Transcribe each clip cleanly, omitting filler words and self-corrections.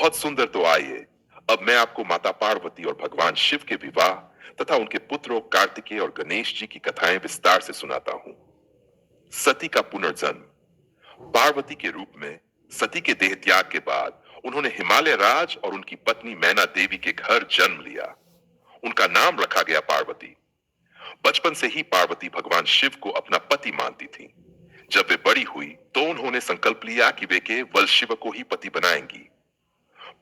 बहुत सुंदर। तो आइए अब मैं आपको माता पार्वती और भगवान शिव के विवाह तथा उनके पुत्रों कार्तिकेय और गणेश जी की कथाएं विस्तार से सुनाता हूं। सती का पुनर्जन्म। पार्वती के रूप में सती के देह त्याग के बाद उन्होंने हिमालय राज और उनकी पत्नी मैना देवी के घर जन्म लिया। उनका नाम रखा गया पार्वती। बचपन से ही पार्वती भगवान शिव को अपना पति मानती थी। जब वे बड़ी हुई तो उन्होंने संकल्प लिया कि वे केवल शिव को ही पति बनाएंगी।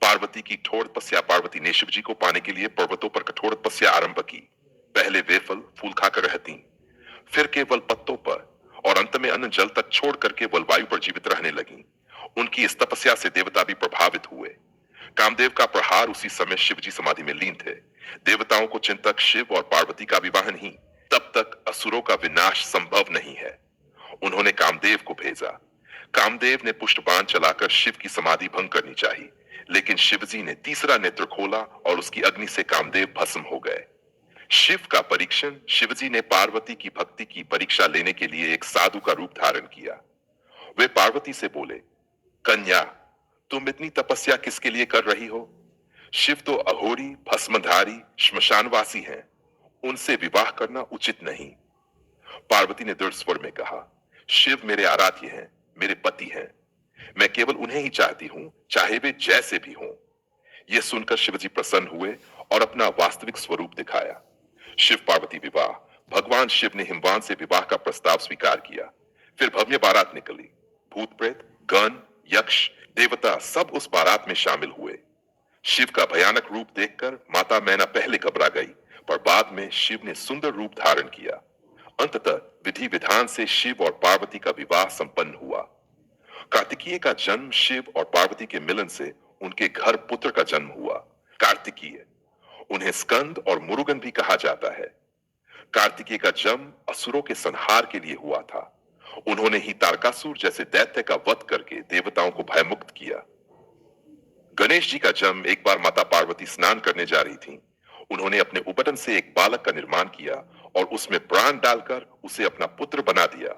पार्वती की कठोर तपस्या। पार्वती ने शिव जी को पाने के लिए पर्वतों पर कठोर तपस्या आरंभ की। पहले वे फल फूल खाकर रहती, फिर केवल पत्तों पर, और अंत में अन्न जल तक छोड़कर केवल वायु पर जीवित रहने लगी। उनकी इस तपस्या से देवता भी प्रभावित हुए। कामदेव का प्रहार उसी समय शिव जी समाधि में लीन थे। देवताओं को चिंतक शिव और पार्वती का विवाह नहीं, तब तक असुरों का विनाश संभव नहीं है। उन्होंने कामदेव को भेजा। कामदेव ने पुष्पबाण चलाकर शिव की समाधि भंग करनी चाहिए, लेकिन शिवजी ने तीसरा नेत्र खोला और उसकी अग्नि से कामदेव भस्म हो गए। शिव का परीक्षण। शिवजी ने पार्वती की भक्ति की परीक्षा लेने के लिए एक साधु का रूप धारण किया। वे पार्वती से बोले, कन्या, तुम इतनी तपस्या किसके लिए कर रही हो? शिव तो अघोरी, भस्मधारी, श्मशानवासी हैं। उनसे विवाह करना उचित नहीं। पार्वती ने दृढ़ स्वर में कहा, शिव मेरे आराध्य हैं, मेरे पति हैं। मैं केवल उन्हें ही चाहती हूं, चाहे वे जैसे भी हों। यह सुनकर शिवजी प्रसन्न हुए और अपना वास्तविक स्वरूप दिखाया। शिव पार्वती विवाह। भगवान शिव ने हिमवान से विवाह का प्रस्ताव स्वीकार किया। फिर भव्य बारात निकली। भूत प्रेत, गण, यक्ष, देवता सब उस बारात में शामिल हुए। शिव का भयानक रूप देखकर माता मैना पहले घबरा गई, पर बाद में शिव ने सुंदर रूप धारण किया। अंततः विधि विधान से शिव और पार्वती का विवाह संपन्न हुआ। कार्तिकेय का जन्म। शिव और पार्वती के मिलन से उनके घर पुत्र का जन्म हुआ, कार्तिकेय। उन्हें स्कंद और मुरुगन भी कहा जाता है। कार्तिकेय का जन्म असुरों के संहार के लिए हुआ था। उन्होंने ही तारकासुर जैसे दैत्य का वध करके देवताओं को भयमुक्त किया। गणेश जी का जन्म। एक बार माता पार्वती स्नान करने जा रही थीं। उन्होंने अपने उबटन से एक बालक का निर्माण किया और उसमें प्राण डालकर उसे अपना पुत्र बना दिया।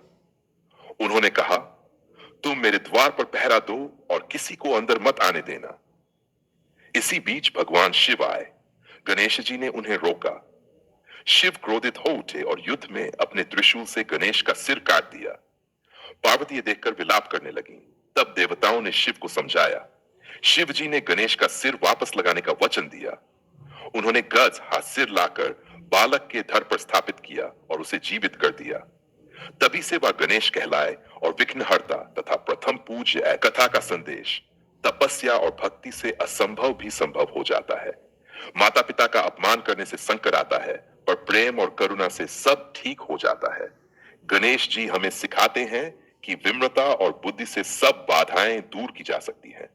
उन्होंने कहा, तुम मेरे द्वार पर पहरा दो और किसी को अंदर मत आने देना। इसी बीच भगवान शिव आए। गणेश जी ने उन्हें रोका। शिव क्रोधित हो उठे और युद्ध में अपने त्रिशूल से गणेश का सिर काट दिया। पार्वती ये देखकर विलाप करने लगी। तब देवताओं ने शिव को समझाया। शिव जी ने गणेश का सिर वापस लगाने का वचन दिया। उन्होंने गज हाथ सिर लाकर बालक के धड़ पर स्थापित किया और उसे जीवित कर दिया। तभी से वह गणेश कहलाए और विघ्नहर्ता तथा प्रथम पूज्य है। कथा का संदेश। तपस्या और भक्ति से असंभव भी संभव हो जाता है। माता पिता का अपमान करने से संकट आता है, पर प्रेम और करुणा से सब ठीक हो जाता है। गणेश जी हमें सिखाते हैं कि विनम्रता और बुद्धि से सब बाधाएं दूर की जा सकती हैं।